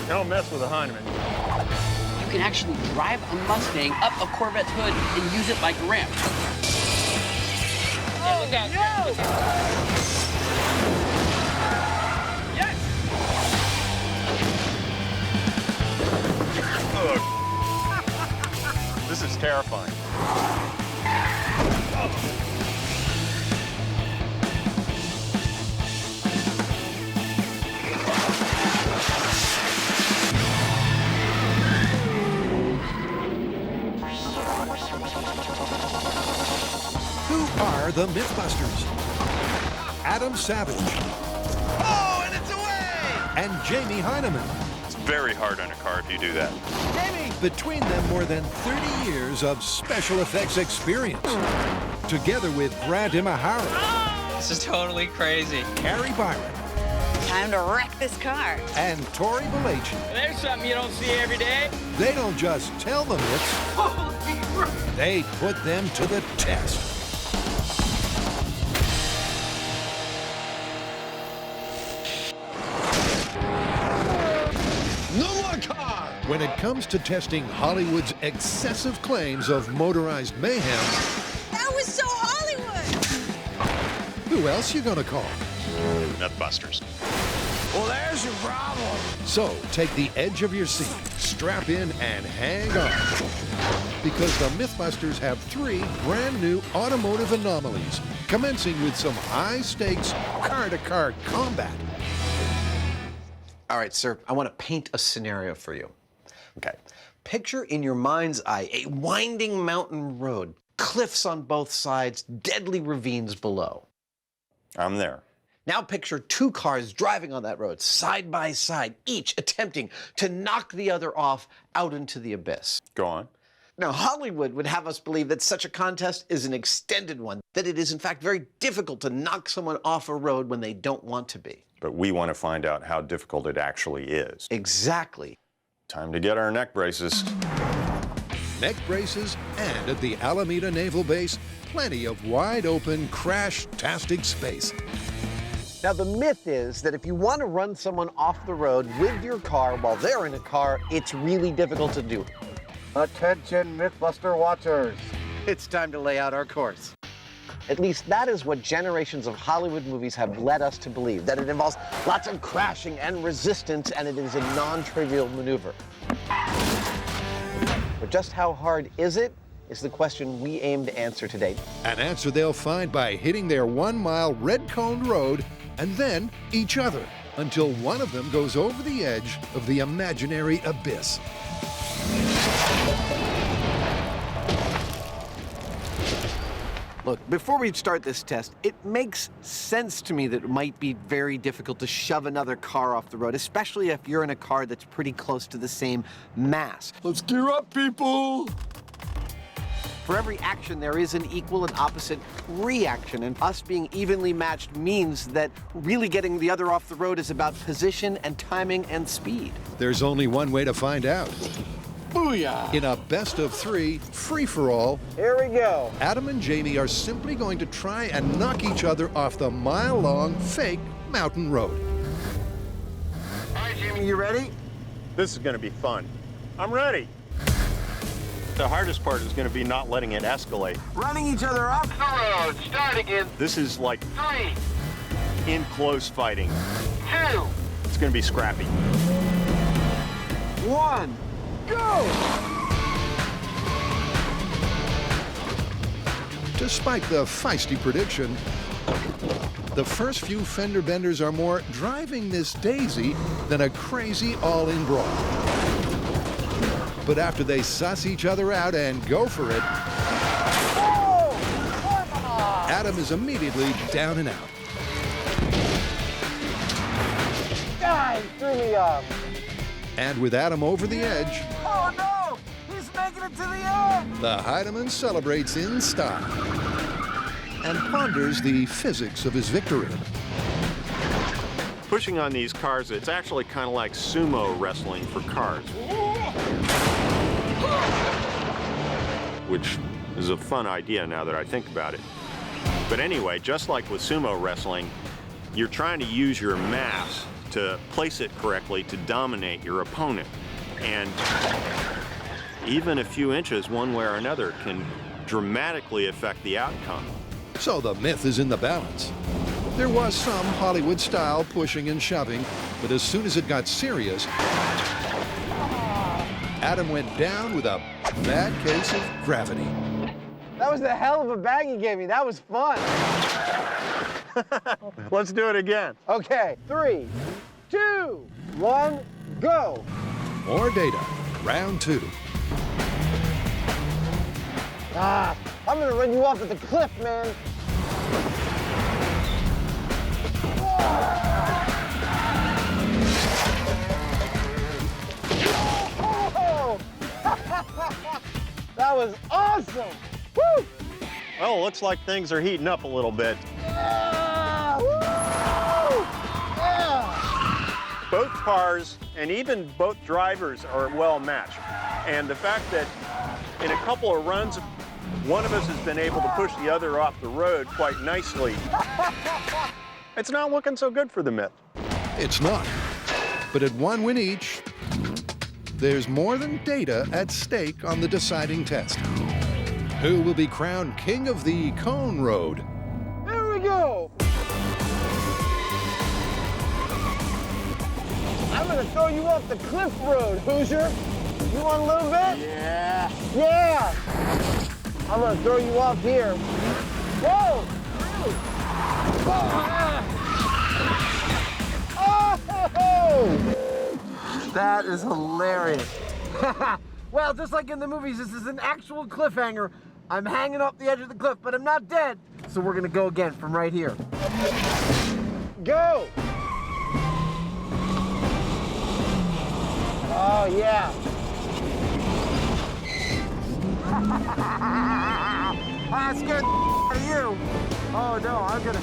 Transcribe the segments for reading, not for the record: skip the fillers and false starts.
Don't mess with a Hyneman. You can actually drive a Mustang up a Corvette's hood and use it like a ramp. Oh, look out. No. Yes! This is terrifying. Who are the Mythbusters? Adam Savage. Oh, and it's away! And Jamie Hyneman. It's very hard on a car if you do that. Jamie! Between them, more than 30 years of special effects experience. Together with Brad Imahara. This is totally crazy. Carrie Byron. Time to wreck this car. And Tori Balachi. There's something you don't see every day. They don't just tell the myths. Holy crap! They put them to the test. No more car! When it comes to testing Hollywood's excessive claims of motorized mayhem, That was so Hollywood! who else you gonna call? Mythbusters. Well, there's your problem. So take the edge of your seat, strap in, and hang on. Because the Mythbusters have 3 brand new automotive anomalies, commencing with some high-stakes car-to-car combat. All right, sir, I want to paint a scenario for you. Okay. Picture in your mind's eye a winding mountain road, cliffs on both sides, deadly ravines below. I'm there. Now picture 2 cars driving on that road, side by side, each attempting to knock the other off out into the abyss. Go on. Now, Hollywood would have us believe that such a contest is an extended one, that it is, in fact, very difficult to knock someone off a road when they don't want to be. But we want to find out how difficult it actually is. Exactly. Time to get our neck braces. Neck braces, and at the Alameda Naval Base, plenty of wide-open, crash-tastic space. Now, the myth is that if you want to run someone off the road with your car while they're in a car, it's really difficult to do. Attention, Mythbuster watchers. It's time to lay out our course. At least that is what generations of Hollywood movies have led us to believe, that it involves lots of crashing and resistance, and it is a non-trivial maneuver. But just how hard is it is the question we aim to answer today. An answer they'll find by hitting their 1-mile red-coned road and then each other until one of them goes over the edge of the imaginary abyss. Look, before we start this test, it makes sense to me that it might be very difficult to shove another car off the road, especially if you're in a car that's pretty close to the same mass. Let's gear up, people! For every action, there is an equal and opposite reaction, and us being evenly matched means that really getting the other off the road is about position and timing and speed. There's only one way to find out. Booyah! In a best-of-3 free-for-all, Here we go. Adam and Jamie are simply going to try and knock each other off the mile-long fake mountain road. All right, Jamie, you ready? This is going to be fun. I'm ready. The hardest part is going to be not letting it escalate. Running each other off the road, starting in This is like 3, in close fighting. 2, It's going to be scrappy. 1, go! Despite the feisty prediction, the first few fender benders are more driving Miss Daisy than a crazy all-in brawl. But after they suss each other out and go for it, Adam is immediately down and out. God, threw me off. And with Adam over the edge, Oh no! He's making it to the end! the Hyneman celebrates in style and ponders the physics of his victory. Pushing on these cars, it's actually kind of like sumo wrestling for cars. Which is a fun idea now that I think about it. But anyway, just like with sumo wrestling, you're trying to use your mass to place it correctly to dominate your opponent. And even a few inches one way or another can dramatically affect the outcome. So the myth is in the balance. There was some Hollywood-style pushing and shoving, but as soon as it got serious, Adam went down with a bad case of gravity. That was the hell of a bag you gave me. That was fun. Let's do it again. Okay, 3, 2, 1, go. More data. Round 2. I'm gonna run you off at the cliff, man. Whoa! That was awesome! Woo! Well, it looks like things are heating up a little bit. Yeah! Woo! Yeah! Both cars and even both drivers are well matched. And the fact that in a couple of runs, one of us has been able to push the other off the road quite nicely. It's not looking so good for the Myth. It's not. But at one win each, there's more than data at stake on the deciding test. Who will be crowned king of the Cone Road? Here we go! I'm gonna throw you off the cliff road, Hoosier. You want a little bit? Yeah. Yeah! I'm gonna throw you off here. Whoa! Oh! That is hilarious. Well, just like in the movies, this is an actual cliffhanger. I'm hanging off the edge of the cliff, but I'm not dead. So we're gonna go again from right here. Go! Oh, yeah. I scared the out of you. Oh, no, I'm gonna...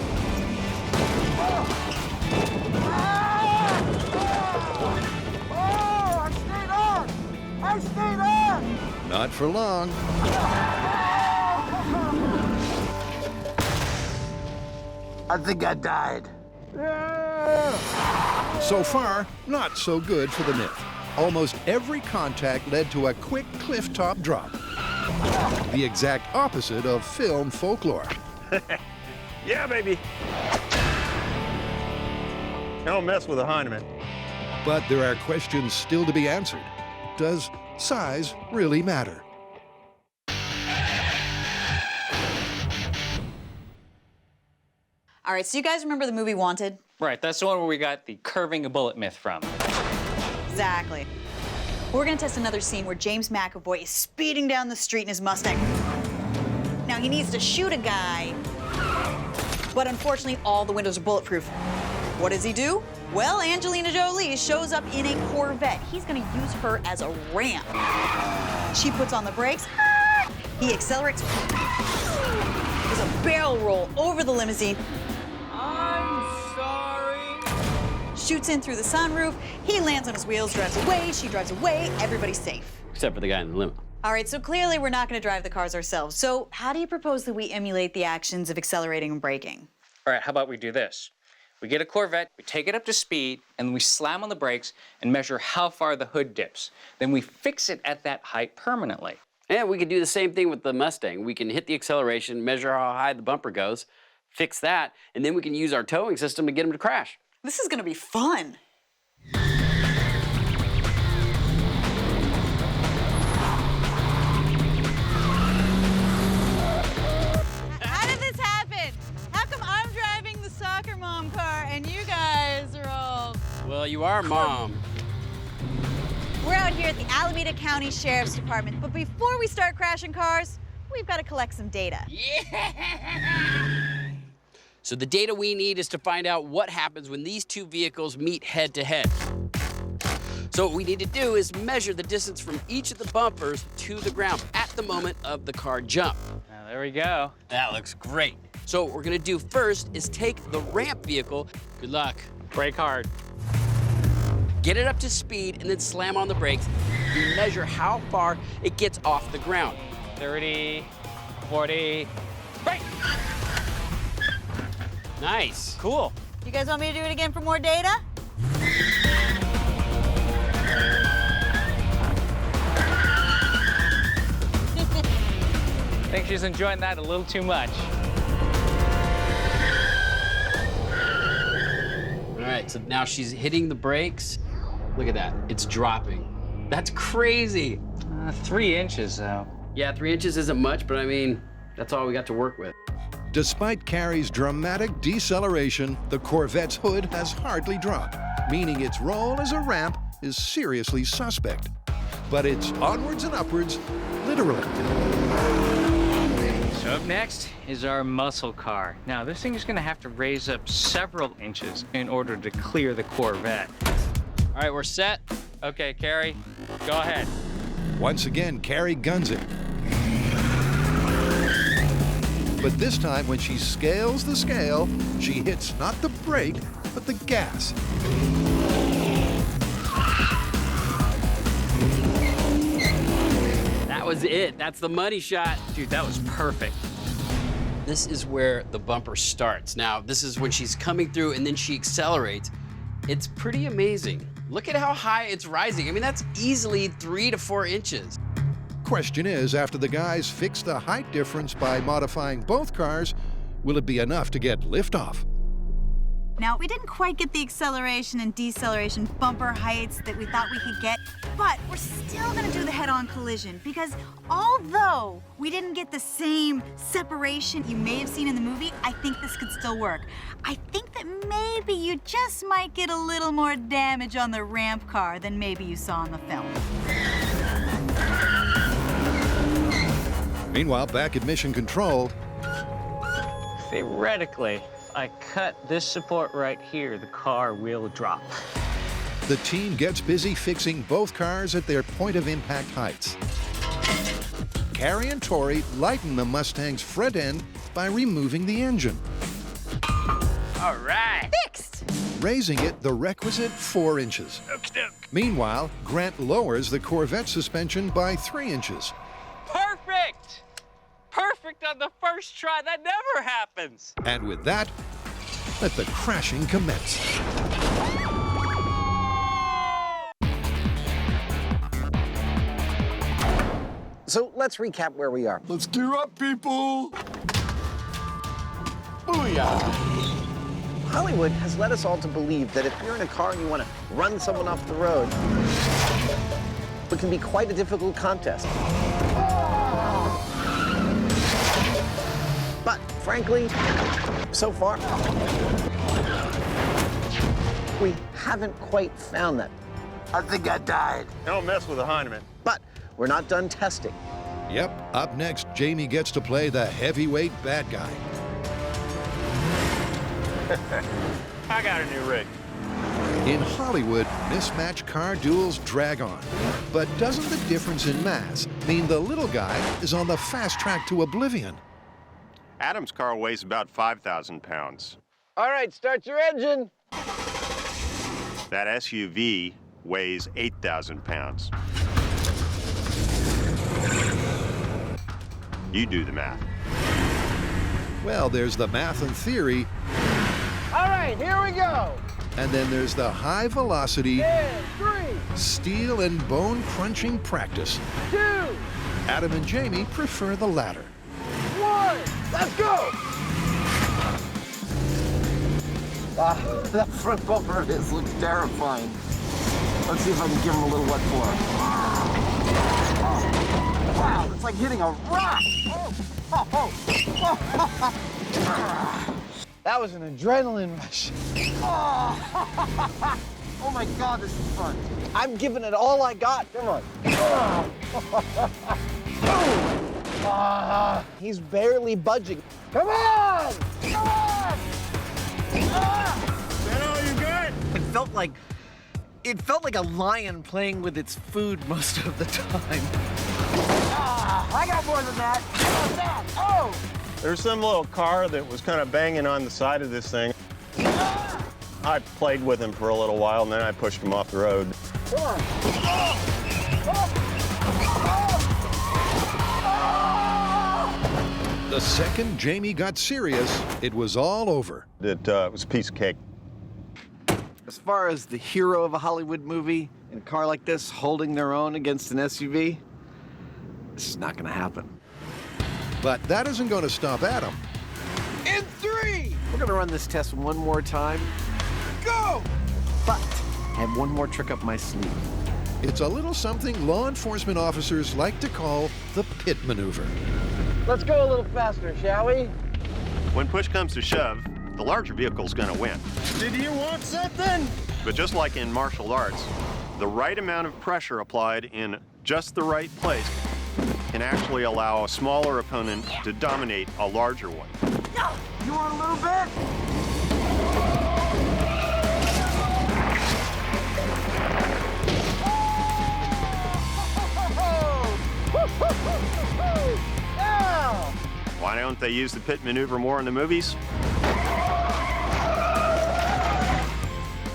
Oh, I stayed on! I stayed on! Not for long. I think I died. So far, not so good for the Myth. Almost every contact led to a quick cliff top drop. The exact opposite of film folklore. Yeah, baby. Don't mess with a Hyneman. But there are questions still to be answered. Does size really matter? All right, so you guys remember the movie Wanted? Right, that's the one where we got the curving a bullet myth from. Exactly. We're gonna test another scene where James McAvoy is speeding down the street in his Mustang. Now, he needs to shoot a guy, but unfortunately, all the windows are bulletproof. What does he do? Well, Angelina Jolie shows up in a Corvette. He's gonna use her as a ramp. She puts on the brakes. He accelerates. There's a barrel roll over the limousine. I'm sorry. Shoots in through the sunroof. He lands on his wheels, drives away. She drives away. Everybody's safe. Except for the guy in the limo. All right, so clearly we're not going to drive the cars ourselves. So how do you propose that we emulate the actions of accelerating and braking? All right, how about we do this? We get a Corvette, we take it up to speed, and we slam on the brakes and measure how far the hood dips. Then we fix it at that height permanently. And we could do the same thing with the Mustang. We can hit the acceleration, measure how high the bumper goes, fix that, and then we can use our towing system to get them to crash. This is going to be fun. How did this happen? How come I'm driving the soccer mom car and you guys are all... Well, you are Mom. We're out here at the Alameda County Sheriff's Department, but before we start crashing cars, we've got to collect some data. So the data we need is to find out what happens when these two vehicles meet head to head. So what we need to do is measure the distance from each of the bumpers to the ground at the moment of the car jump. Now, there we go. That looks great. So what we're gonna do first is take the ramp vehicle, good luck, Brake hard. get it up to speed, and then slam on the brakes. We measure how far it gets off the ground. 30, 40, brake! Nice. Cool. You guys want me to do it again for more data? I think she's enjoying that a little too much. All right, so now she's hitting the brakes. Look at that, it's dropping. That's crazy. 3 inches, though. Yeah, 3 inches isn't much, but I mean, that's all we got to work with. Despite Carrie's dramatic deceleration, the Corvette's hood has hardly dropped, meaning its role as a ramp is seriously suspect. But it's onwards and upwards, literally. So up next is our muscle car. Now, this thing is going to have to raise up several inches in order to clear the Corvette. All right, we're set. Okay, Carrie, go ahead. Once again, Carrie guns it. But this time, when she scales the scale, she hits not the brake, but the gas. That was it. That's the money shot. Dude, that was perfect. This is where the bumper starts. Now, this is when she's coming through and then she accelerates. It's pretty amazing. Look at how high it's rising. I mean, that's easily 3 to 4 inches. Question is, after the guys fix the height difference by modifying both cars, will it be enough to get liftoff? Now, we didn't quite get the acceleration and deceleration bumper heights that we thought we could get, but we're still gonna do the head-on collision because although we didn't get the same separation you may have seen in the movie, I think this could still work. I think that maybe you just might get a little more damage on the ramp car than maybe you saw in the film. Meanwhile, back at Mission Control, Theoretically, if I cut this support right here, the car will drop. the team gets busy fixing both cars at their point of impact heights. Carrie and Tori lighten the Mustang's front end by removing the engine, All right. Fixed! raising it the requisite 4 inches. Meanwhile, Grant lowers the Corvette suspension by 3 inches. Perfect! Perfect on the first try. That never happens. And with that, let the crashing commence. So let's recap where we are. Let's gear up, people. Booyah. Hollywood has led us all to believe that if you're in a car and you want to run someone off the road, it can be quite a difficult contest. But frankly, so far, we haven't quite found that. I think I died. Don't mess with the Hyneman. But we're not done testing. Yep, up next, Jamie gets to play the heavyweight bad guy. I got a new rig. In Hollywood, mismatched car duels drag on. But doesn't the difference in mass mean the little guy is on the fast track to oblivion? Adam's car weighs about 5,000 pounds. All right, start your engine. That SUV weighs 8,000 pounds. You do the math. Well, there's the math and theory, All right, here we go. and then there's the high velocity, And 3, steel and bone crunching practice. 2, Adam and Jamie prefer the latter. 1, let's go. That front bumper of his looks terrifying. Let's see if I can give him a little what for. Wow, it's like hitting a rock. That was an adrenaline rush. Oh my God, this is fun. I'm giving it all I got. Come on. He's barely budging. Come on! Come on! It felt like a lion playing with its food most of the time. I got more than that. How about that? Oh! There's some little car that was kind of banging on the side of this thing. I played with him for a little while, and then I pushed him off the road. Come on. The second Jamie got serious, it was all over. It was a piece of cake. As far as the hero of a Hollywood movie in a car like this holding their own against an SUV, this is not going to happen. But that isn't going to stop Adam. In 3! We're going to run this test one more time. Go! But I have one more trick up my sleeve. It's a little something law enforcement officers like to call the pit maneuver. Let's go a little faster, shall we? When push comes to shove, the larger vehicle's going to win. Did you want something? But just like in martial arts, the right amount of pressure applied in just the right place can actually allow a smaller opponent to dominate a larger one. You want a little bit? Yeah! Why don't they use the pit maneuver more in the movies?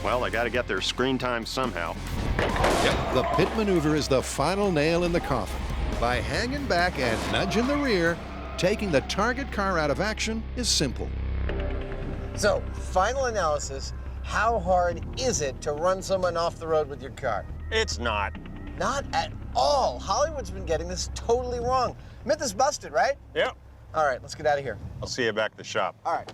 Well, they got to get their screen time somehow. Yep, the pit maneuver is the final nail in the coffin. By hanging back and nudging the rear, taking the target car out of action is simple. So, final analysis, how hard is it to run someone off the road with your car? It's not. Not at all. Hollywood's been getting this totally wrong. Myth is busted, right? Yep. All right, let's get out of here. I'll see you back at the shop. All right.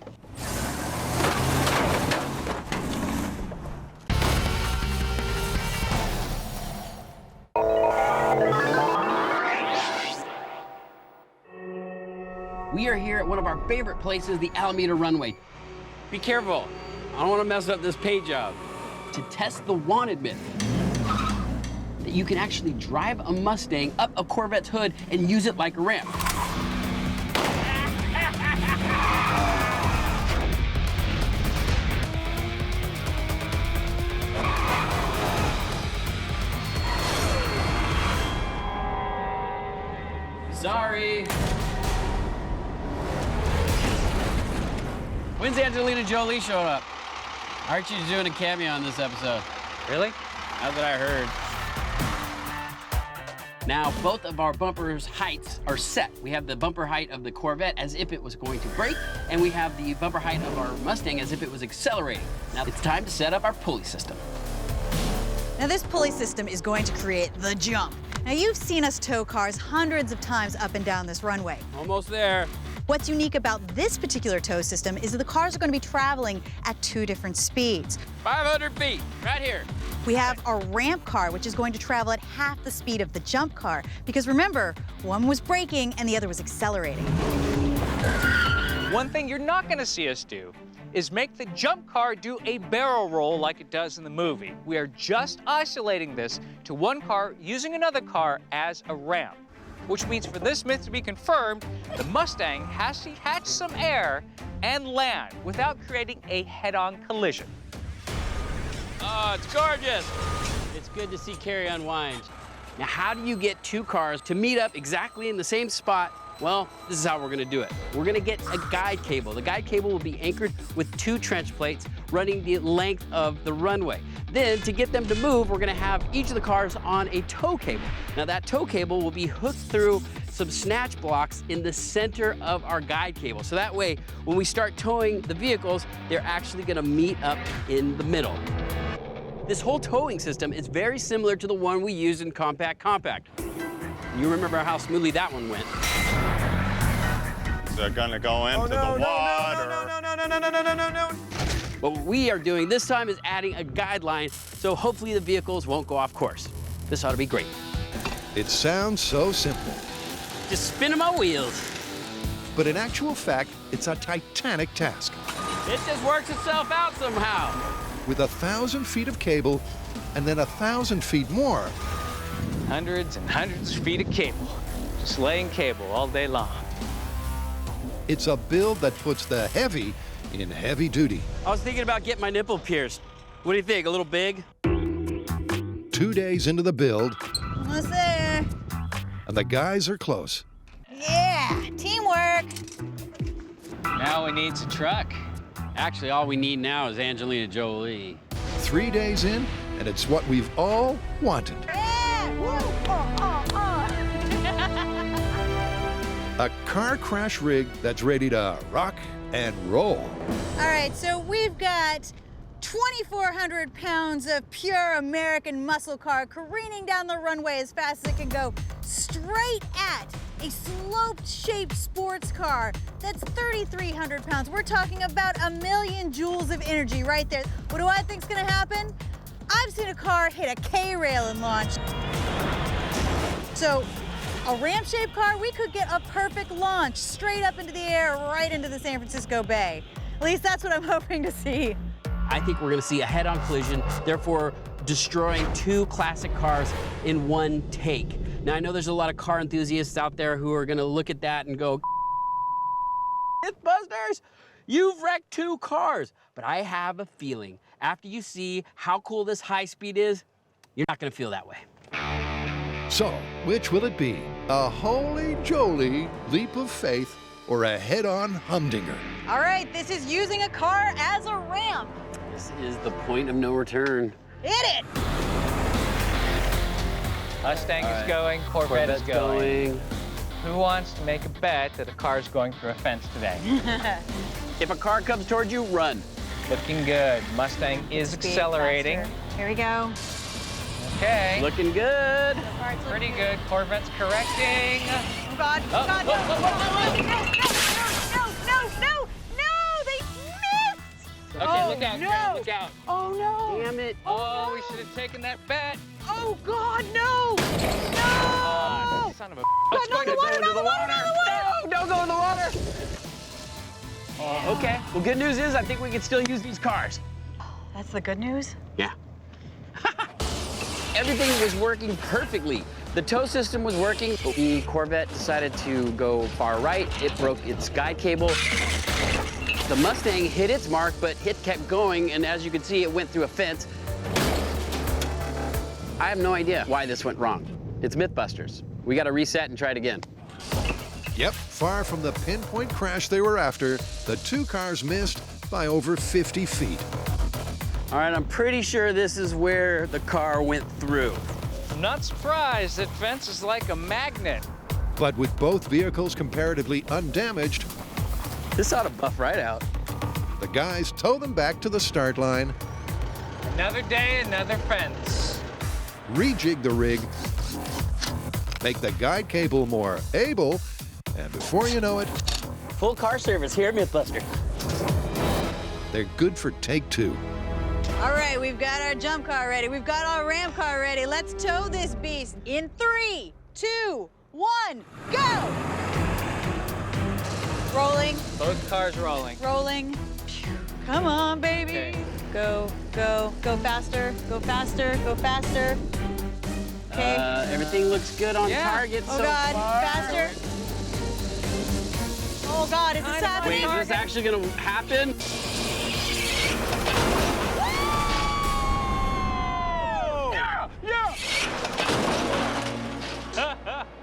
We are here at one of our favorite places, the Alameda Runway. Be careful. I don't want to mess up this paint job. To test the wanted myth, that you can actually drive a Mustang up a Corvette's hood and use it like a ramp. Sorry. When's Angelina Jolie showing up? Archie's doing a cameo on this episode. Really? That's what I heard. Now, both of our bumpers' heights are set. We have the bumper height of the Corvette as if it was going to brake, and we have the bumper height of our Mustang as if it was accelerating. Now, it's time to set up our pulley system. Now this pulley system is going to create the jump. Now you've seen us tow cars hundreds of times up and down this runway. Almost there. What's unique about this particular tow system is that the cars are going to be traveling at 2 different speeds. 500 feet, right here. We have our ramp car, which is going to travel at half the speed of the jump car. Because remember, one was braking and the other was accelerating. One thing you're not going to see us do is make the jump car do a barrel roll like it does in the movie. We are just isolating this to one car using another car as a ramp, which means for this myth to be confirmed, the Mustang has to catch some air and land without creating a head-on collision. Oh, it's gorgeous. It's good to see Carrie unwind. Now, how do you get 2 cars to meet up exactly in the same spot? Well, this is how we're gonna do it. We're gonna get a guide cable. The guide cable will be anchored with 2 trench plates running the length of the runway. Then, to get them to move, we're gonna have each of the cars on a tow cable. Now, that tow cable will be hooked through some snatch blocks in the center of our guide cable. So that way, when we start towing the vehicles, they're actually gonna meet up in the middle. This whole towing system is very similar to the one we used in Compact. You remember how smoothly that one went. Is it gonna go into the water? No. What we are doing this time is adding a guideline, so hopefully the vehicles won't go off course. This ought to be great. It sounds so simple, Just spinning my wheels. but in actual fact, it's a titanic task. It just works itself out somehow. With 1,000 feet of cable and then 1,000 feet more, Hundreds and hundreds of feet of cable, just laying cable all day long. it's a build that puts the heavy in heavy duty. I was thinking about getting my nipple pierced. What do you think, a little big? 2 days into the build, Almost there. and the guys are close. Yeah, teamwork. Now we need a truck. Actually, all we need now is Angelina Jolie. 3 days in, and it's what we've all wanted. Yeah, woo, A car crash rig that's ready to rock and roll. All right, so we've got 2,400 pounds of pure American muscle car careening down the runway as fast as it can go, straight at a sloped-shaped sports car that's 3,300 pounds. We're talking about 1,000,000 joules of energy right there. What do I think's gonna happen? I've seen a car hit a K-rail and launch. So, a ramp-shaped car, we could get a perfect launch straight up into the air, right into the San Francisco Bay. At least that's what I'm hoping to see. I think we're gonna see a head-on collision, therefore destroying 2 classic cars in one take. Now, I know there's a lot of car enthusiasts out there who are gonna look at that and go, Mythbusters, you've wrecked 2 cars. But I have a feeling, after you see how cool this high speed is, you're not gonna feel that way. So, which will it be? A holy jolly leap of faith or a head-on humdinger? All right, this is using a car as a ramp. This is the point of no return. Hit it! Mustang is going, Corvette is Corvette's going. Who wants to make a bet that a car's going through a fence today? If a car comes towards you, run. Looking good. Mustang is Speed accelerating. faster. Here we go. Okay. Looking good. Pretty good. Corvette's correcting. Oh, God. Oh, God, oh, no. oh, No, they missed! Okay, Oh, look out, no. Karen, look out. Oh, no. Damn it. Oh, we should have taken that bet. Oh, God, no! Oh, No! son of a... God, no, the water, no, the water, no, the water! No, don't go in the water. Okay, well, good news is I think we can still use these cars. That's the good news? Yeah. Everything was working perfectly. The tow system was working. The Corvette decided to go far right. It broke its guide cable. The Mustang hit its mark, but it kept going, and as you can see, it went through a fence. I have no idea why this went wrong. It's Mythbusters. We got to reset and try it again. Yep, far from the pinpoint crash they were after, the 2 cars missed by over 50 feet. All right, I'm pretty sure this is where the car went through. I'm not surprised. That fence is like a magnet. But with both vehicles comparatively undamaged, This ought to buff right out. the guys tow them back to the start line, Another day, another fence. rejig the rig, make the guide cable more able, and before you know it, Full car service here at Mythbuster. they're good for take 2. All right, we've got our jump car ready. We've got our ramp car ready. Let's tow this beast in 3, 2, 1, go! Rolling, Both cars rolling. rolling. Come on, baby. Okay. Go, go, go faster, go faster, go faster. Okay. Everything looks good on Yeah. target Oh, so God, far. faster. Oh, God, is this happening? Wait, is this actually gonna happen?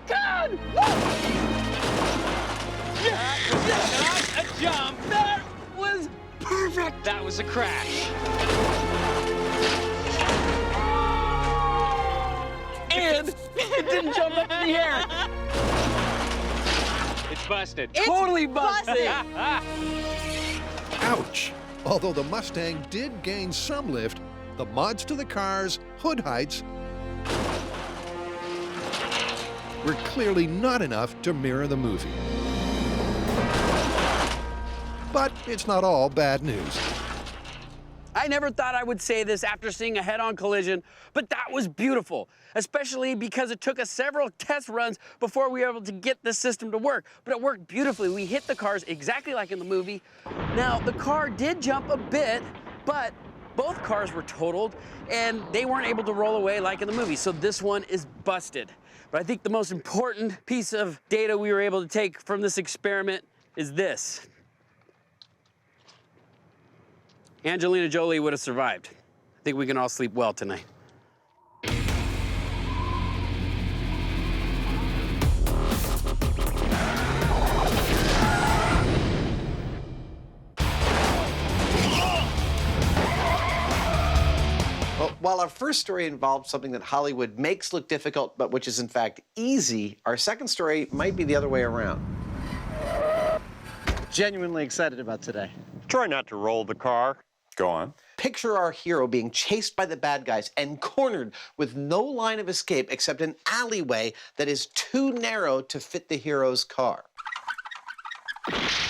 God! Not a jump. That was perfect! That was a crash. And it didn't jump up in the air. It's busted. It's Totally busted. Ouch! Although the Mustang did gain some lift, the mods to the car's hood heights were clearly not enough to mirror the movie. But it's not all bad news. I never thought I would say this after seeing a head-on collision, but that was beautiful, especially because it took us several test runs before we were able to get the system to work. But it worked beautifully. We hit the cars exactly like in the movie. Now, the car did jump a bit, but both cars were totaled, and they weren't able to roll away like in the movie, so this one is busted. But I think the most important piece of data we were able to take from this experiment is this. Angelina Jolie would have survived. I think we can all sleep well tonight. Well, while our first story involved something that Hollywood makes look difficult, but which is in fact easy, our second story might be the other way around. genuinely excited about today. Try not to roll the car. Go on. Picture our hero being chased by the bad guys and cornered with no line of escape except an alleyway that is too narrow to fit the hero's car.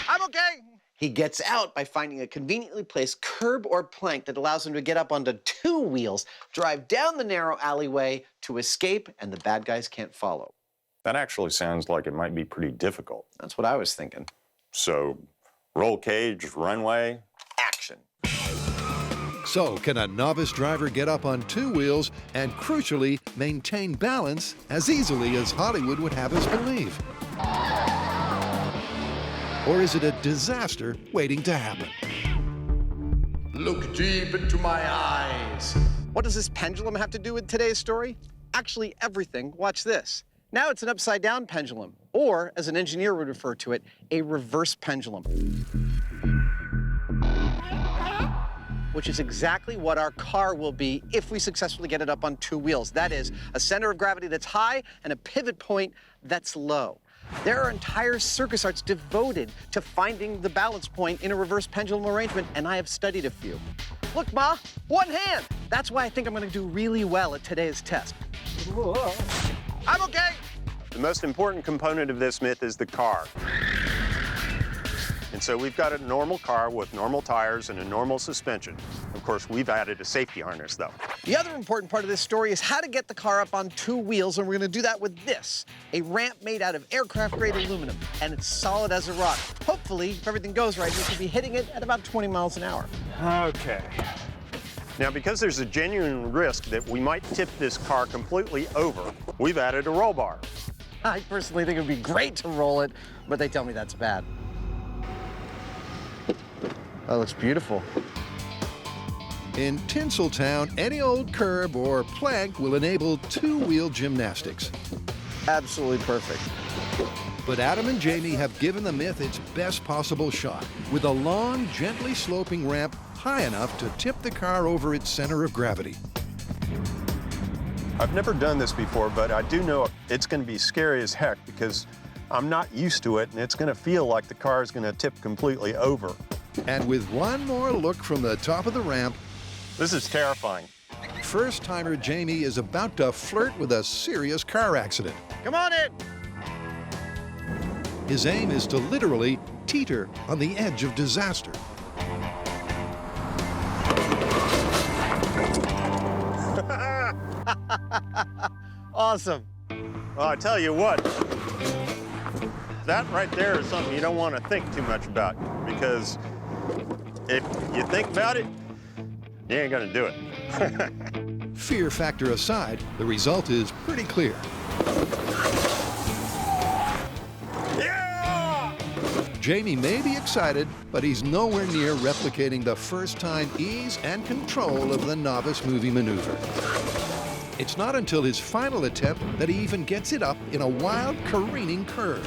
I'm okay. He gets out by finding a conveniently placed curb or plank that allows him to get up onto two wheels, drive down the narrow alleyway to escape, and the bad guys can't follow. That actually sounds like it might be pretty difficult. That's what I was thinking. So, roll cage, runway, Action. So, can a novice driver get up on two wheels and, crucially, maintain balance as easily as Hollywood would have us believe? Or is it a disaster waiting to happen? Look deep into my eyes. What does this pendulum have to do with today's story? Actually, everything. Watch this. Now it's an upside-down pendulum, or, as an engineer would refer to it, a reverse pendulum. Which is exactly what our car will be if we successfully get it up on two wheels. That is, a center of gravity that's high and a pivot point that's low. There are entire circus arts devoted to finding the balance point in a reverse pendulum arrangement, and I have studied a few. Look, Ma, one hand. That's why I think I'm going to do really well at today's test. I'm okay. The most important component of this myth is the car. And so we've got a normal car with normal tires and a normal suspension. Of course, we've added a safety harness, though. The other important part of this story is how to get the car up on two wheels, and we're going to do that with this, a ramp made out of aircraft-grade aluminum, and it's solid as a rock. Hopefully, if everything goes right, we should be hitting it at about 20 miles an hour. Okay. Now, because there's a genuine risk that we might tip this car completely over, we've added a roll bar. I personally think it would be great to roll it, but they tell me that's bad. That looks beautiful. In Tinseltown, any old curb or plank will enable two-wheel gymnastics. Absolutely perfect. But Adam and Jamie have given the myth its best possible shot, with a long, gently sloping ramp high enough to tip the car over its center of gravity. I've never done this before, but I do know it's going to be scary as heck because I'm not used to it, and it's going to feel like the car is going to tip completely over. And with one more look from the top of the ramp, This is terrifying. first-timer Jamie is about to flirt with a serious car accident. Come on in. His aim is to literally teeter on the edge of disaster. Awesome. Well, I tell you what, that right there is something you don't want to think too much about, because if you think about it, you ain't gonna do it. Fear factor aside, the result is pretty clear. Yeah! Jamie may be excited, but he's nowhere near replicating the first-time ease and control of the novice movie maneuver. It's not until his final attempt that he even gets it up in a wild, careening curve.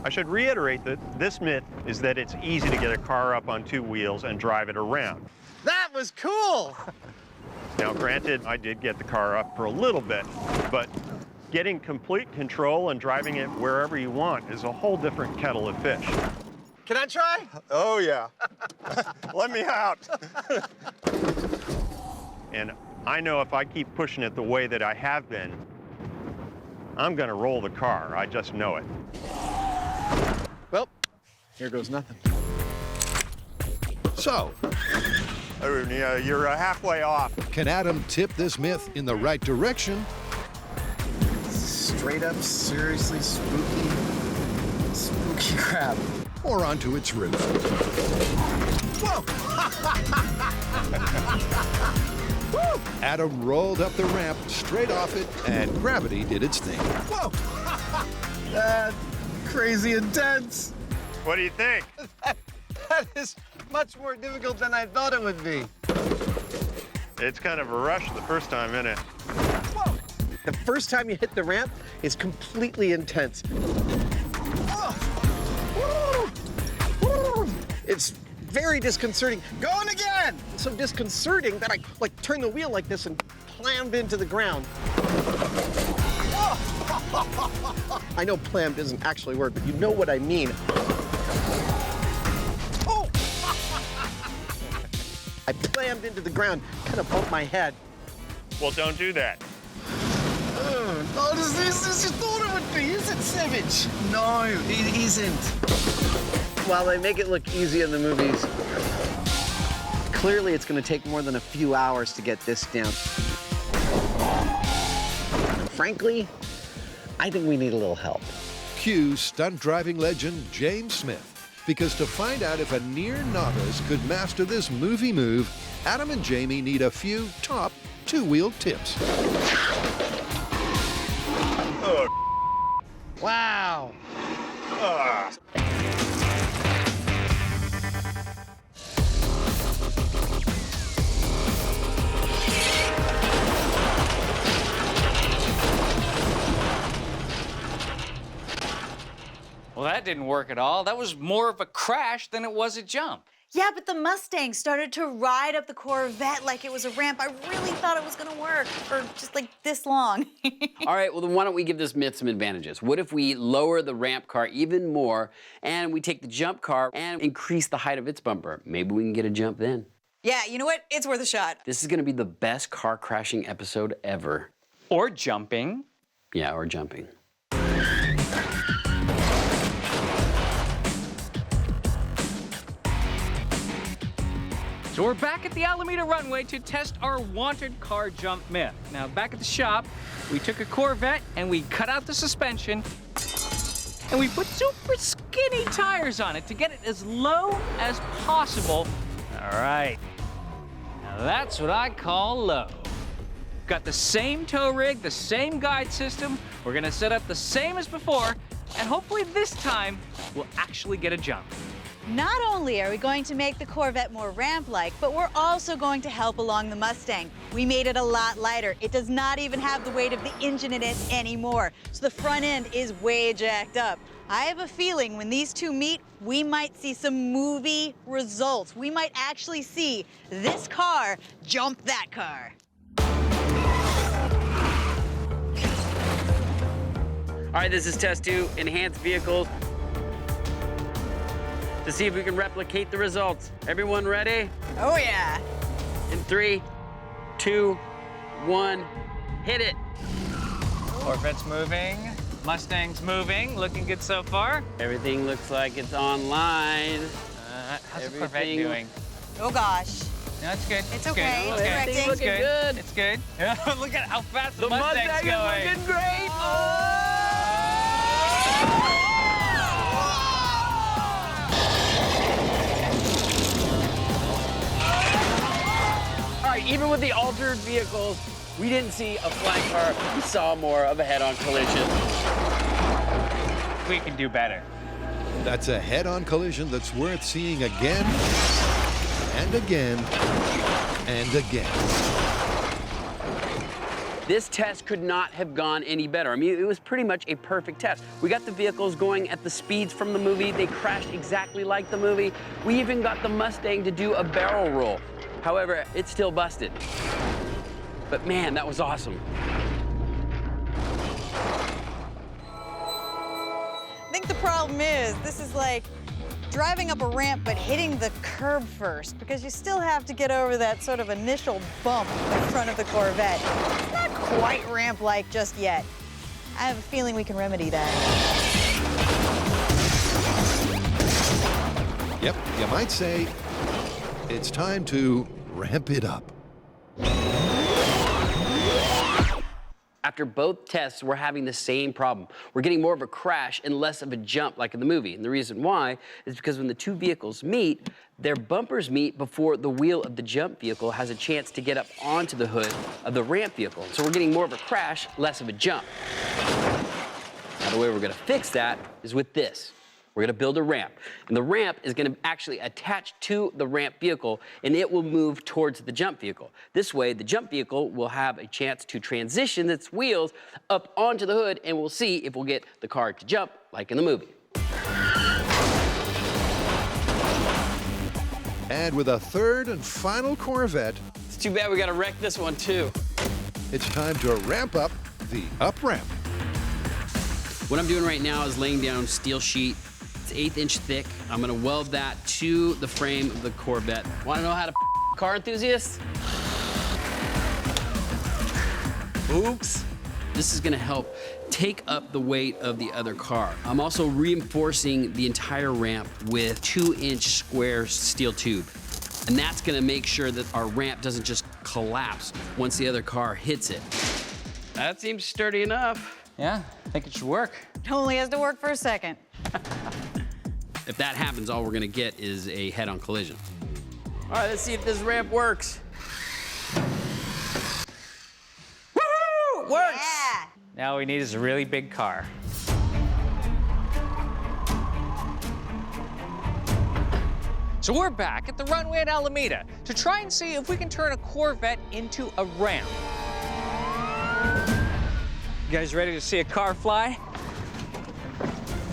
I should reiterate that this myth is that it's easy to get a car up on two wheels and drive it around. That was cool. Now, granted, I did get the car up for a little bit, but getting complete control and driving it wherever you want is a whole different kettle of fish. Can I try? Oh, yeah. Let me out. And I know if I keep pushing it the way that I have been, I'm going to roll the car. I just know it. Well, here goes nothing. So, Oh, yeah, you're halfway off. can Adam tip this myth in the right direction, Straight up, seriously spooky crap. or onto its roof? Adam rolled up the ramp straight off it, and gravity did its thing. That's crazy intense. What do you think? That is much more difficult than I thought it would be. It's kind of a rush the first time, isn't it? The first time you hit the ramp is completely intense. It's very disconcerting. Going again! so disconcerting that I turned the wheel like this and slammed into the ground. I know "plammed" isn't actually a word, but you know what I mean. Oh! I plammed into the ground, kind of bumped my head. Well, don't do that. Oh, this is you thought it would be, is it, Savage? No, it isn't. While they make it look easy in the movies, clearly it's going to take more than a few hours to get this down. Frankly, I think we need a little help. Cue stunt driving legend James Smith. Because to find out if a near novice could master this movie move, Adam and Jamie need a few top two-wheel tips. Wow. Well, that didn't work at all. That was more of a crash than it was a jump. Yeah, but the Mustang started to ride up the Corvette like it was a ramp. I really thought it was gonna work for just like this long. All right, well then why don't we give this myth some advantages? What if we lower the ramp car even more and we take the jump car and increase the height of its bumper? Maybe we can get a jump then. Yeah, you know what? It's worth a shot. This is gonna be the best car crashing episode ever. Or jumping. Yeah, or jumping. So we're back at the Alameda runway to test our wanted car jump myth. Now, back at the shop, we took a Corvette and we cut out the suspension and we put super skinny tires on it to get it as low as possible. All right, now that's what I call low. Got the same tow rig, the same guide system. We're gonna set up the same as before, and hopefully this time we'll actually get a jump. Not only are we going to make the Corvette more ramp-like, but we're also going to help along the Mustang. We made it a lot lighter. It does not even have the weight of the engine in it anymore, so the front end is way jacked up. I have a feeling when these two meet, we might see some movie results. We might actually see this car jump that car. All right, this is test 2, enhanced vehicles. To see if we can replicate the results. Everyone ready? Oh yeah. In 3, 2, 1, hit it. Corvette's moving, Mustang's moving, looking good so far. Everything looks like it's online. How's the Corvette doing? Oh gosh. No, it's good. It's okay. It's correcting. Everything's looking good. It's good. Look at how fast the Mustang's Mustang going. is looking great. Oh! All right, even with the altered vehicles, we didn't see a flying car. We saw more of a head-on collision. We can do better. That's a head-on collision that's worth seeing again and again and again. This test could not have gone any better. I mean, it was pretty much a perfect test. We got the vehicles going at the speeds from the movie. They crashed exactly like the movie. We even got the Mustang to do a barrel roll. However, it still busted. But man, that was awesome. I think the problem is, this is like driving up a ramp but hitting the curb first, because you still have to get over that sort of initial bump in front of the Corvette. It's not quite ramp-like just yet. I have a feeling we can remedy that. Yep, you might say it's time to ramp it up. After both tests, we're having the same problem. We're getting more of a crash and less of a jump like in the movie. And the reason why is because when the two vehicles meet, their bumpers meet before the wheel of the jump vehicle has a chance to get up onto the hood of the ramp vehicle. So we're getting more of a crash, less of a jump. Now the way we're gonna fix that is with this. We're gonna build a ramp, and the ramp is gonna actually attach to the ramp vehicle, and it will move towards the jump vehicle. This way, the jump vehicle will have a chance to transition its wheels up onto the hood, and we'll see if we'll get the car to jump like in the movie. And with a third and final Corvette, It's too bad we gotta wreck this one too. it's time to ramp up the up ramp. What I'm doing right now is laying down steel sheet. It's 1/8 inch thick. I'm gonna weld that to the frame of the Corvette. Wanna know how to car enthusiasts? Oops. This is gonna help take up the weight of the other car. I'm also reinforcing the entire ramp with 2-inch square steel tube. And that's gonna make sure that our ramp doesn't just collapse once the other car hits it. That seems sturdy enough. Yeah, I think it should work. It only has to work for a second. If that happens, all we're gonna get is a head-on collision. All right, let's see if this ramp works. Woohoo! It works! Yeah. Now all we need is a really big car. So we're back at the runway at Alameda to try and see if we can turn a Corvette into a ramp. You guys ready to see a car fly?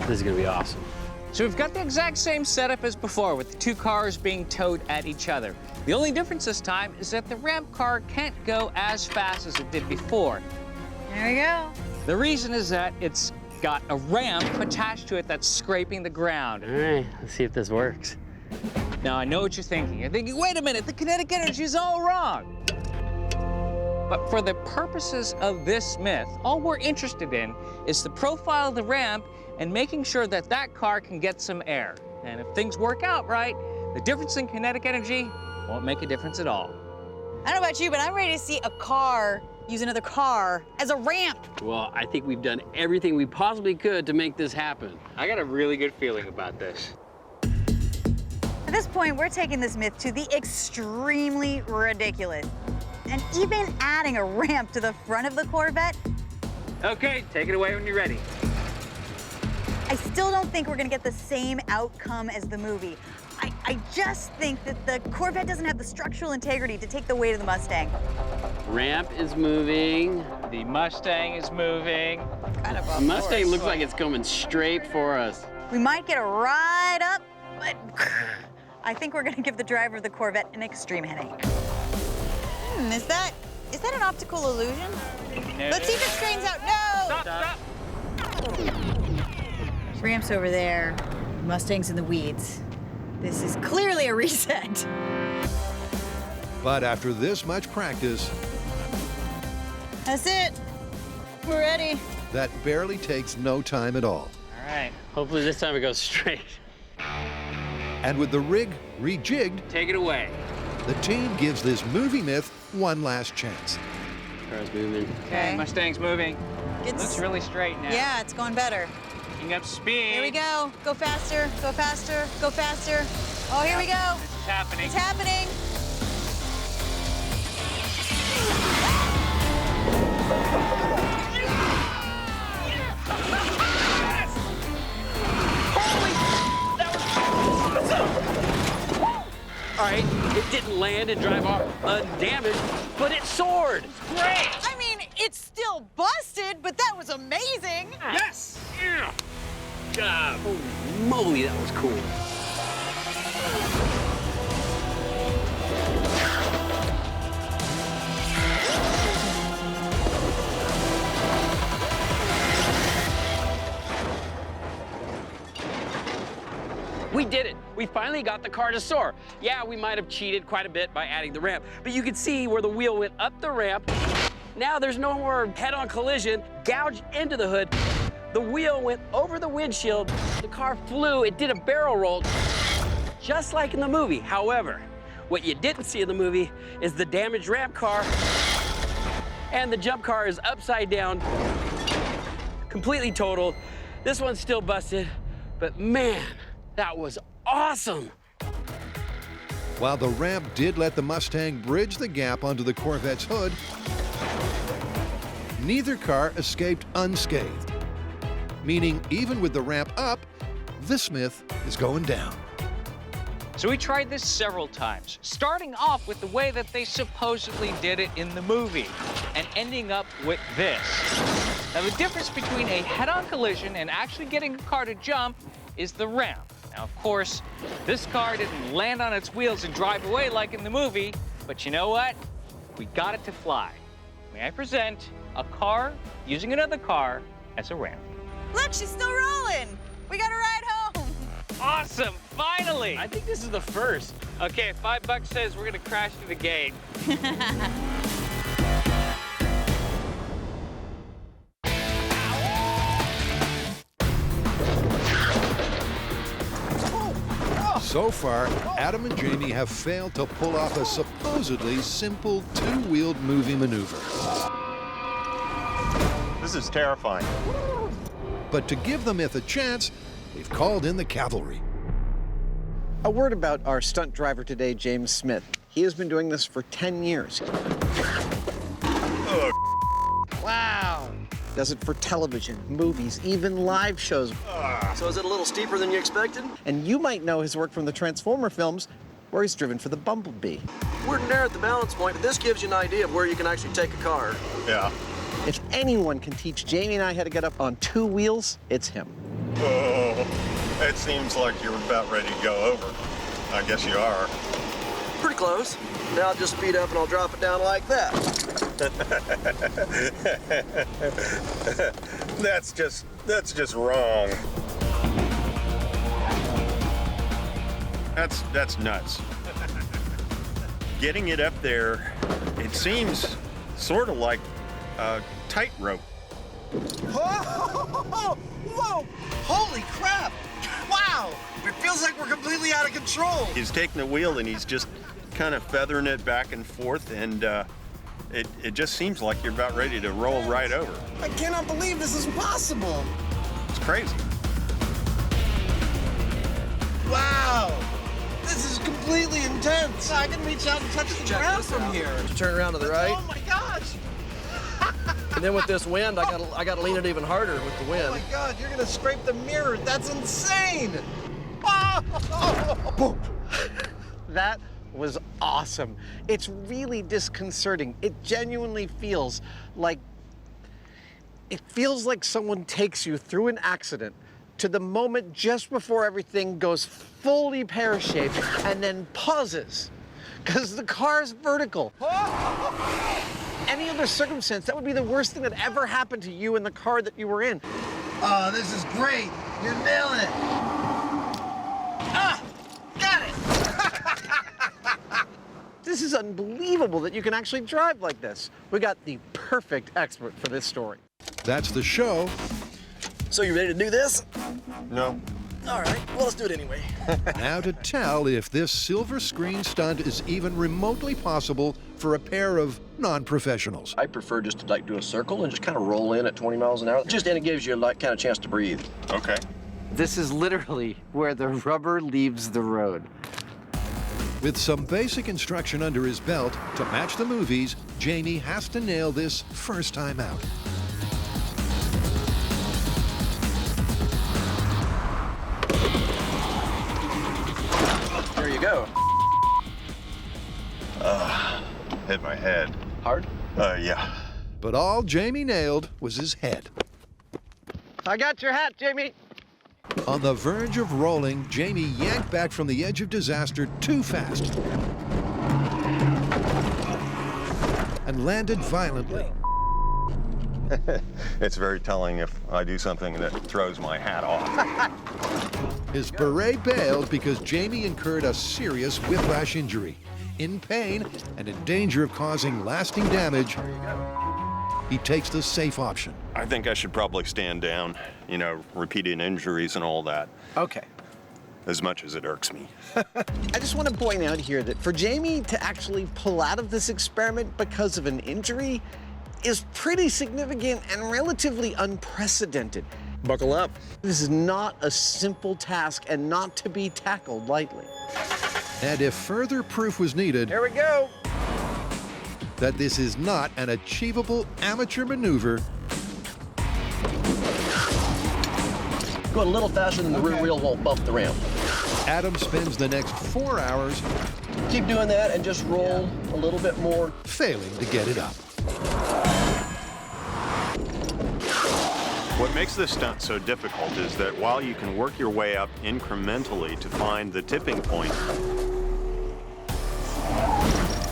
This is gonna be awesome. So we've got the exact same setup as before, with the two cars being towed at each other. The only difference this time is that the ramp car can't go as fast as it did before. There we go. The reason is that it's got a ramp attached to it that's scraping the ground. All right, let's see if this works. Now, I know what you're thinking. You're thinking, wait a minute, the kinetic energy is all wrong. But for the purposes of this myth, all we're interested in is the profile of the ramp and making sure that that car can get some air. And if things work out right, the difference in kinetic energy won't make a difference at all. I don't know about you, but I'm ready to see a car use another car as a ramp. Well, I think we've done everything we possibly could to make this happen. I got a really good feeling about this. At this point, we're taking this myth to the extremely ridiculous. And even adding a ramp to the front of the Corvette, Okay, take it away when you're ready. I still don't think we're gonna get the same outcome as the movie. I just think that the Corvette doesn't have the structural integrity to take the weight of the Mustang. Ramp is moving. The Mustang is moving. Kind of The Mustang looks like it's coming straight for us. We might get a ride up, but I think we're gonna give the driver of the Corvette an extreme headache. Is that an optical illusion? No. Let's see if it straightens out. No! Stop. Ramp's over there. Mustang's in the weeds. This is clearly a reset. But after this much practice, That's it. We're ready. that barely takes no time at all. All right, Hopefully this time it goes straight. And with the rig rejigged, take it away. the team gives this movie myth one last chance. Car's moving. Okay, Mustang's moving. It's- Looks really straight now. Yeah, it's going better. Picking up speed. Here we go. Go faster, go faster, go faster. Oh, here we go. It's happening. It's happening. All right, it didn't land and drive off undamaged, but it soared. Great! I mean, it's still busted, but that was amazing. Yes! Yeah. God, holy moly, that was cool. We did it. We finally got the car to soar. Yeah, we might have cheated quite a bit by adding the ramp, but you could see where the wheel went up the ramp. Now there's no more head-on collision, gouged into the hood. The wheel went over the windshield. The car flew. It did a barrel roll, just like in the movie. However, what you didn't see in the movie is the damaged ramp car, and the jump car is upside down, completely totaled. This one's still busted, but man, that was awesome. While the ramp did let the Mustang bridge the gap onto the Corvette's hood, neither car escaped unscathed. Meaning, even with the ramp up, this myth is going down. So we tried this several times, starting off with the way that they supposedly did it in the movie, and ending up with this. Now, the difference between a head-on collision and actually getting a car to jump is the ramp. Now, of course, this car didn't land on its wheels and drive away like in the movie, but you know what? We got it to fly. May I present a car using another car as a ramp. Look, she's still rolling. We got a ride home. Awesome, finally! I think this is the first. Okay, $5 says we're gonna crash through the gate. So far, Adam and Jamie have failed to pull off a supposedly simple two-wheeled movie maneuver. This is terrifying. But to give the myth a chance, they've called in the cavalry. A word about our stunt driver today, James Smith. He has been doing this for 10 years. Wow. Does it for television, movies, even live shows. So is it a little steeper than you expected? And you might know his work from the Transformer films, where he's driven for the Bumblebee. We're near at the balance point, but this gives you an idea of where you can actually take a car. Yeah. If anyone can teach Jamie and I how to get up on two wheels, it's him. Oh, it seems like you're about ready to go over. I guess you are. Pretty close. Now I'll just speed up and I'll drop it down like that. That's just wrong. That's nuts. Getting it up there, it seems sort of like a tightrope. Whoa! Whoa! Holy crap! Wow! It feels like we're completely out of control. He's taking the wheel and he's just kind of feathering it back and forth, and it just seems like you're about ready to roll right over. I cannot believe this is possible. It's crazy. Wow! This is completely intense. I can reach out and touch the ground from here. Turn around to the right. Oh my gosh! And then with this wind, I gotta lean it even harder with the wind. Oh my God, you're gonna scrape the mirror. That's insane! Oh! That was awesome. It's really disconcerting. It genuinely feels like someone takes you through an accident to the moment just before everything goes fully pear-shaped and then pauses because the car's vertical. Any other circumstance, that would be the worst thing that ever happened to you in the car that you were in. Oh, this is great. You're nailing it. Ah! Got it! This is unbelievable that you can actually drive like this. We got the perfect expert for this story. That's the show. So you ready to do this? No. All right, well, let's do it anyway. Now to tell if this silver screen stunt is even remotely possible for a pair of non-professionals. I prefer just to do a circle and just kind of roll in at 20 miles an hour. And it gives you kind of chance to breathe. Okay. This is literally where the rubber leaves the road. With some basic instruction under his belt to match the movies, Jamie has to nail this first time out. There you go. Hit my head. Hard? Yeah. But all Jamie nailed was his head. I got your hat, Jamie. On the verge of rolling, Jamie yanked back from the edge of disaster too fast and landed violently. It's very telling if I do something that throws my hat off. His beret bailed because Jamie incurred a serious whiplash injury. In pain and in danger of causing lasting damage, he takes the safe option. I think I should probably stand down, repeated injuries and all that, Okay. as much as it irks me. I just want to point out here that for Jamie to actually pull out of this experiment because of an injury is pretty significant and relatively unprecedented. Buckle up. This is not a simple task and not to be tackled lightly. And if further proof was needed Here we go. that this is not an achievable amateur maneuver, Go a little faster than the rear wheel won't bump the ramp. Adam spends the next 4 hours Keep doing that and just roll a little bit more. failing to get it up. What makes this stunt so difficult is that while you can work your way up incrementally to find the tipping point,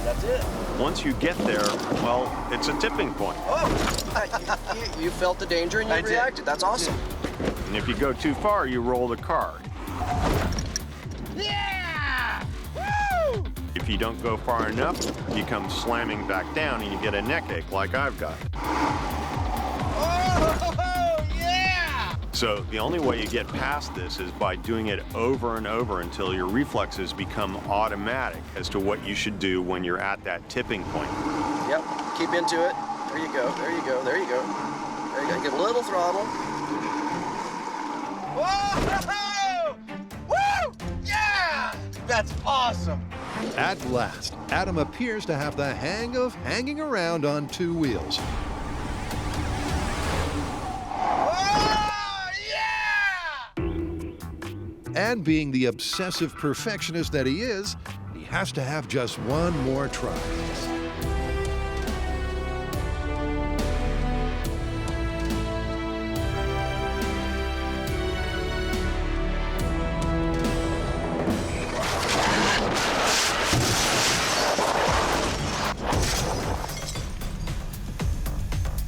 That's it. once you get there, well, it's a tipping point. Oh, you felt the danger and you reacted. That's awesome. And if you go too far, you roll the car. Yeah! Woo! If you don't go far enough, you come slamming back down and you get a neck ache like I've got. Oh, yeah! So the only way you get past this is by doing it over and over until your reflexes become automatic as to what you should do when you're at that tipping point. Yep, keep into it. There you go, there you go, there you go. There you go, give a little throttle. Whoa! Woo! Yeah! That's awesome. At last, Adam appears to have the hang of hanging around on two wheels. Oh, yeah! And being the obsessive perfectionist that he is, he has to have just one more try.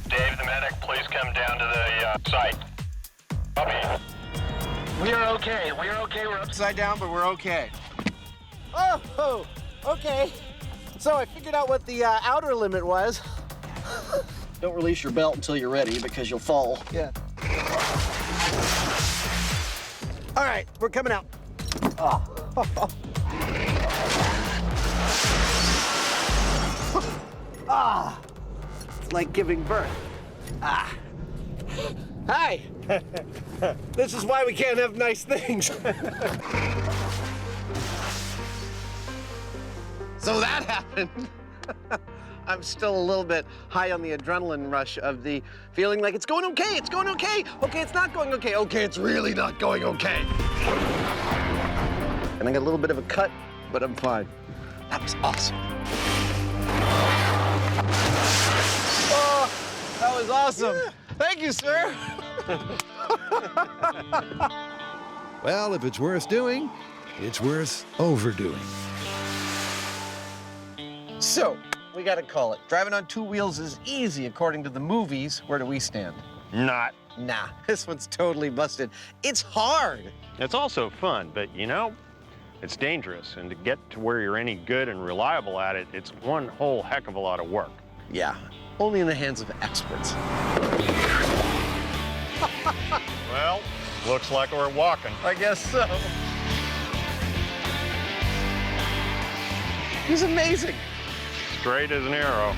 Dave, the medic, please come down to the site. Copy. We are okay. We are okay. We're upside down, but we're okay. Oh, okay. So I figured out what the outer limit was. Don't release your belt until you're ready because you'll fall. Yeah. All right, we're coming out. It's like giving birth. Hi. This is why we can't have nice things. So that happened. I'm still a little bit high on the adrenaline rush of the feeling like it's going okay, it's going okay. Okay, it's not going okay. Okay, it's really not going okay. And I got a little bit of a cut, but I'm fine. That was awesome. Oh, that was awesome. Yeah. Thank you, sir. Well, if it's worth doing, it's worth overdoing. So, we gotta call it. Driving on two wheels is easy according to the movies. Where do we stand? Not. Nah, this one's totally busted. It's hard. It's also fun, but you know, it's dangerous. And to get to where you're any good and reliable at it, it's one whole heck of a lot of work. Yeah, only in the hands of experts. Well, looks like we're walking. I guess so. He's amazing. Straight as an arrow.